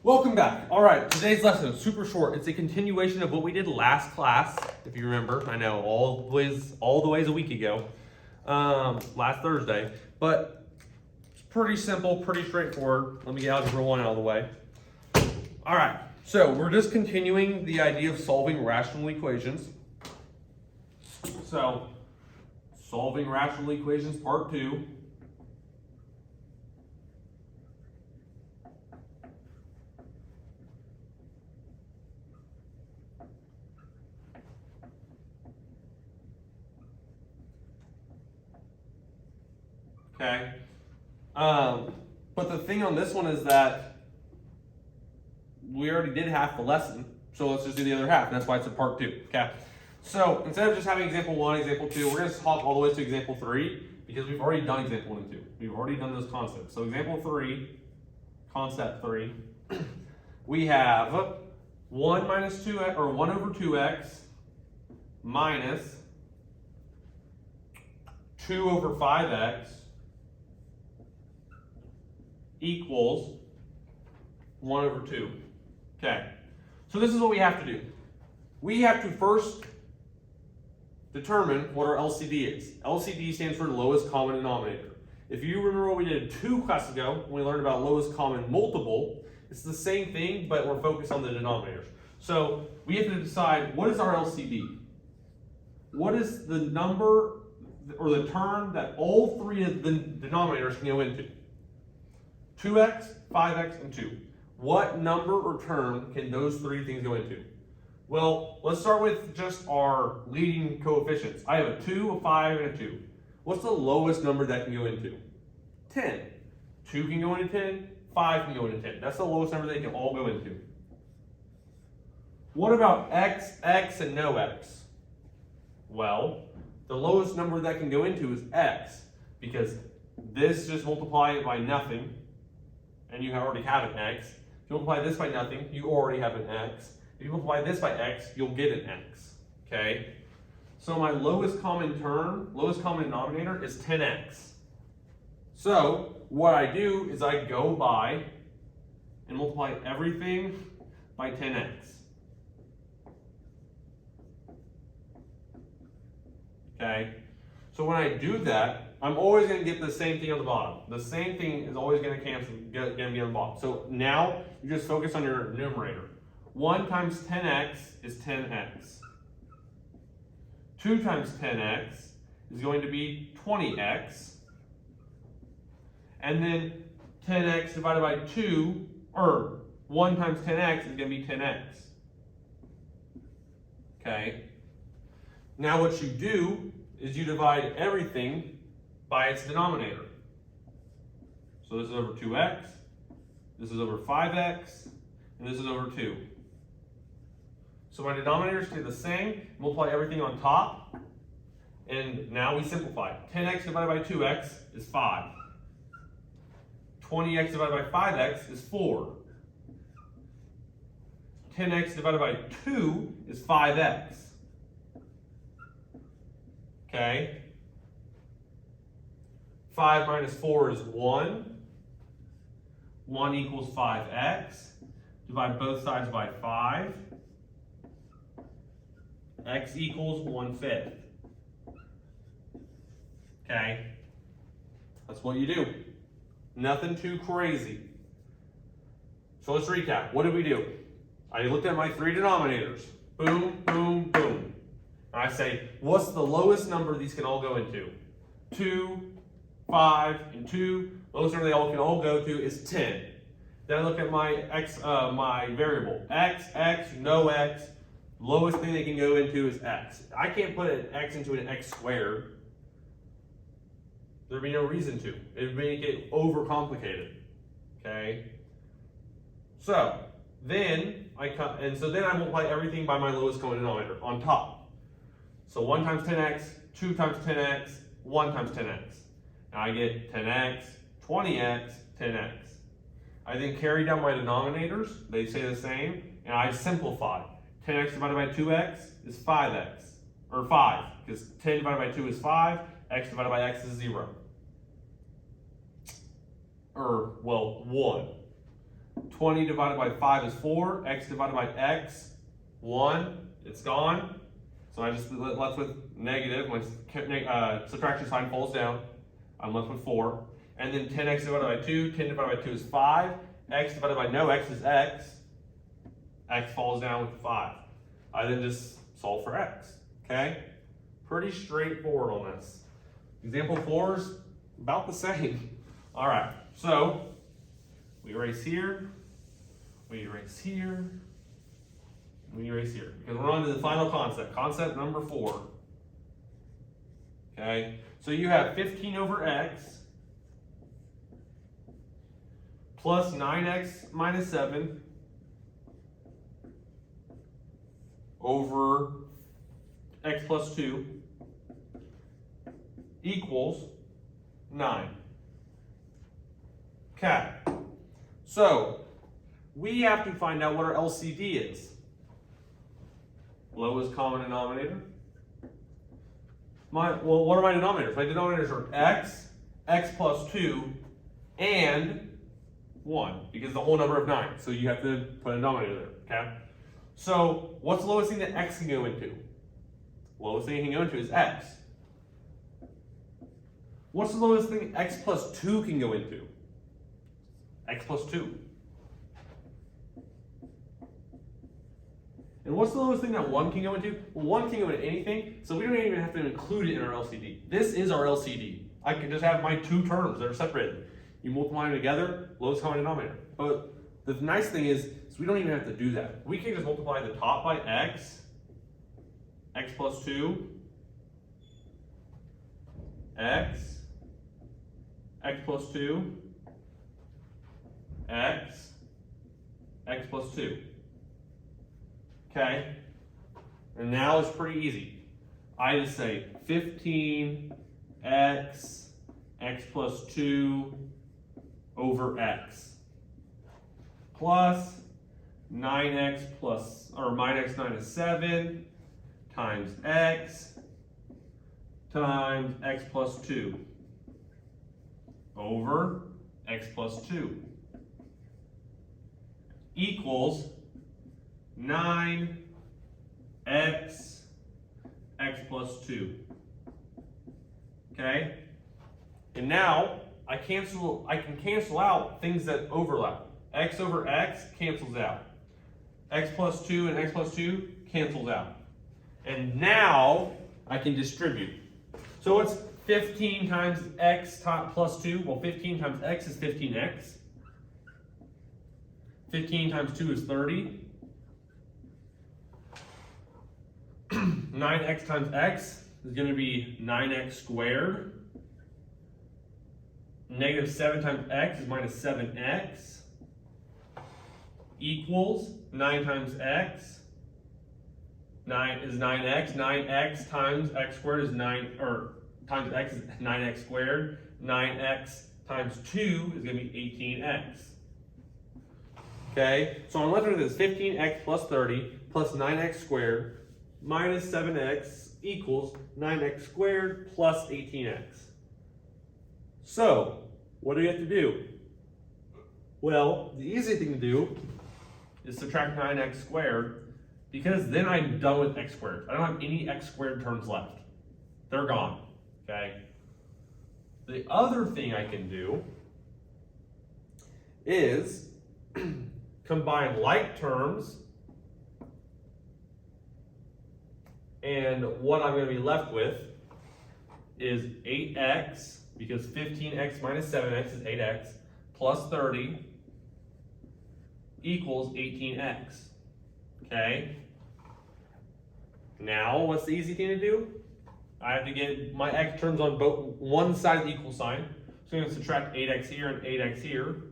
Welcome back. All right, today's lesson is super short. It's a continuation of what we did last class, if you remember. I know all the ways a week ago, last Thursday, but it's pretty simple, pretty straightforward. Let me get algebra 1 out of the way. All right, so we're just continuing the idea of solving rational equations. So, solving rational equations, part 2. Okay. But the thing on this one is that we already did half the lesson, so let's just do the other half. And that's why it's a part 2. Okay. So instead of just having example 1, example 2, we're going to hop all the way to example 3 because we've already done example 1 and 2. We've already done those concepts. So example 3, concept 3, we have 1 minus 2x, or 1 over 2x minus 2 over 5x equals 1 over 2. Okay, so this is what we have to do. We have to first determine what our LCD is. LCD stands for lowest common denominator. If you remember what we did 2 classes ago when we learned about lowest common multiple, it's the same thing, but we're focused on the denominators. So we have to decide, what is our LCD? What is the number or the term that all 3 of the denominators can go into? 2x, 5x, and 2. What number or term can those 3 things go into? Well, let's start with just our leading coefficients. I have a 2, a 5, and a 2. What's the lowest number that can go into? 10. 2 can go into 10, 5 can go into 10. That's the lowest number they can all go into. What about x, x, and no x? Well, the lowest number that can go into is x, because this just multiply it by nothing, and you already have an x. If you multiply this by nothing, you already have an x. If you multiply this by x, you'll get an x, okay? So my lowest common denominator is 10x. So what I do is I go by and multiply everything by 10x. Okay? So when I do that, I'm always going to get the same thing on the bottom. The same thing is always going to cancel, going to be on the bottom. So now you just focus on your numerator. 1 times 10x is 10x. 2 times 10x is going to be 20x. And then 10x divided by 2, or 1 times 10x is going to be 10x. Okay? Now what you do is you divide everything by its denominator. So this is over 2x, this is over 5x, and this is over 2. So my denominators stay the same, multiply everything on top, and now we simplify. 10x divided by 2x is 5. 20x divided by 5x is 4. 10x divided by 2 is 5x. Okay? 5 minus 4 is 1. 1 equals 5x. Divide both sides by 5. X equals 1/5. Okay? That's what you do. Nothing too crazy. So let's recap. What did we do? I looked at my 3 denominators. Boom, boom, boom. And I say, what's the lowest number these can all go into? 2, 5, and 2. Lowest number they all can all go to is 10. Then I look at my my variable. X, x, no x. Lowest thing they can go into is x. I can't put an x into an x squared. There'd be no reason to. It would make it overcomplicated. Okay? So then I multiply everything by my lowest common denominator on top. So 1 times 10x, 2 times 10x, 1 times 10x. Now I get 10x, 20x, 10x. I then carry down my denominators. They stay the same. And I simplify. 10x divided by 2x is 5x. Or 5. Because 10 divided by 2 is 5. X divided by x is 0. Or, well, 1. 20 divided by 5 is 4. X divided by x, 1. It's gone. So I just left with negative. My subtraction sign falls down. I'm left with 4. And then 10x divided by 2. 10 divided by 2 is 5. X divided by no x is x. X falls down with 5. I then just solve for x. Okay? Pretty straightforward on this. Example 4 is about the same. All right, so we erase here, we erase here, we erase here. Because we're on to the final concept, concept number 4. Okay, so you have 15 over x plus 9x minus 7 over x plus 2 equals 9. Okay, so we have to find out what our LCD is. Lowest common denominator. Well, what are my denominators? My denominators are x, x plus 2, and 1, because the whole number of 9. So you have to put a denominator there, okay? So what's the lowest thing that x can go into? Lowest thing it can go into is x. What's the lowest thing x plus 2 can go into? X plus 2. And what's the lowest thing that 1 can go into? Well, 1 can go into anything, so we don't even have to include it in our LCD. This is our LCD. I can just have my two terms that are separated. You multiply them together, lowest common denominator. But the nice thing is we don't even have to do that. We can just multiply the top by x, x plus 2, x plus 2, x plus 2. Okay? And now it's pretty easy. I just say 15x, x plus 2 over x plus 9x plus, or minus 9 is 7 times x plus 2 over x plus 2 equals 9x x plus 2. Okay? And now I can cancel out things that overlap. X over x cancels out. X plus 2 and x plus 2 cancels out. And now I can distribute. So what's 15 times x plus 2? Well, 15 times x is 15x. 15 times 2 is 30. 9x times x is going to be 9x squared. Negative 7 times x is minus 7x equals 9 times x. 9 is 9x. 9x times x squared is 9, or times x is 9x squared. 9x times 2 is going to be 18x. Okay, so I'm left with this 15x plus 30 plus 9x squared minus 7x equals 9x squared plus 18x. So, what do we have to do? Well, the easy thing to do is subtract 9x squared, because then I'm done with x squared. I don't have any x squared terms left. They're gone, okay? The other thing I can do is combine like terms, and what I'm going to be left with is 8x, because 15x minus 7x is 8x, plus 30 equals 18x. Okay? Now, what's the easy thing to do? I have to get my x terms on both one side of the equal sign. So I'm going to subtract 8x here and 8x here.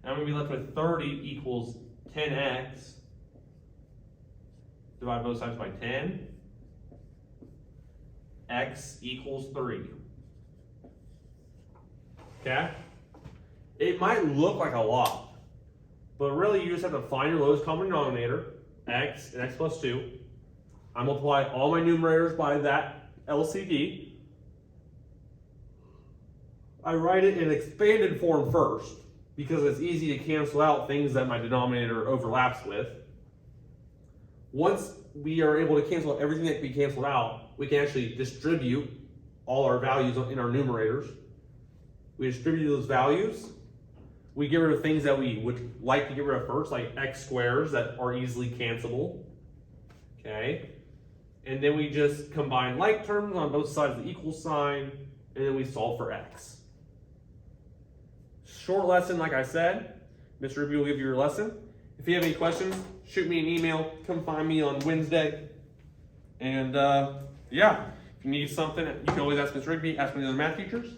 And I'm going to be left with 30 equals 10x. Divide both sides by 10. X equals 3. Okay? It might look like a lot, but really you just have to find your lowest common denominator, x and x plus 2. I multiply all my numerators by that LCD. I write it in expanded form first, because it's easy to cancel out things that my denominator overlaps with. Once we are able to cancel out everything that can be canceled out, we can actually distribute all our values in our numerators. We distribute those values. We get rid of things that we would like to get rid of first, like x squares that are easily cancelable. Okay? And then we just combine like terms on both sides of the equal sign, and then we solve for x. Short lesson, like I said. Mr. Ruby will give you your lesson. If you have any questions, shoot me an email. Come find me on Wednesday. And yeah, if you need something, you can always ask Mr. Rigby, ask me the other math teachers.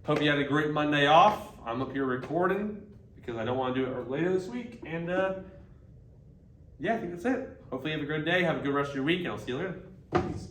Hope you had a great Monday off. I'm up here recording because I don't want to do it later this week. And yeah, I think that's it. Hopefully you have a good day. Have a good rest of your week, and I'll see you later. Peace.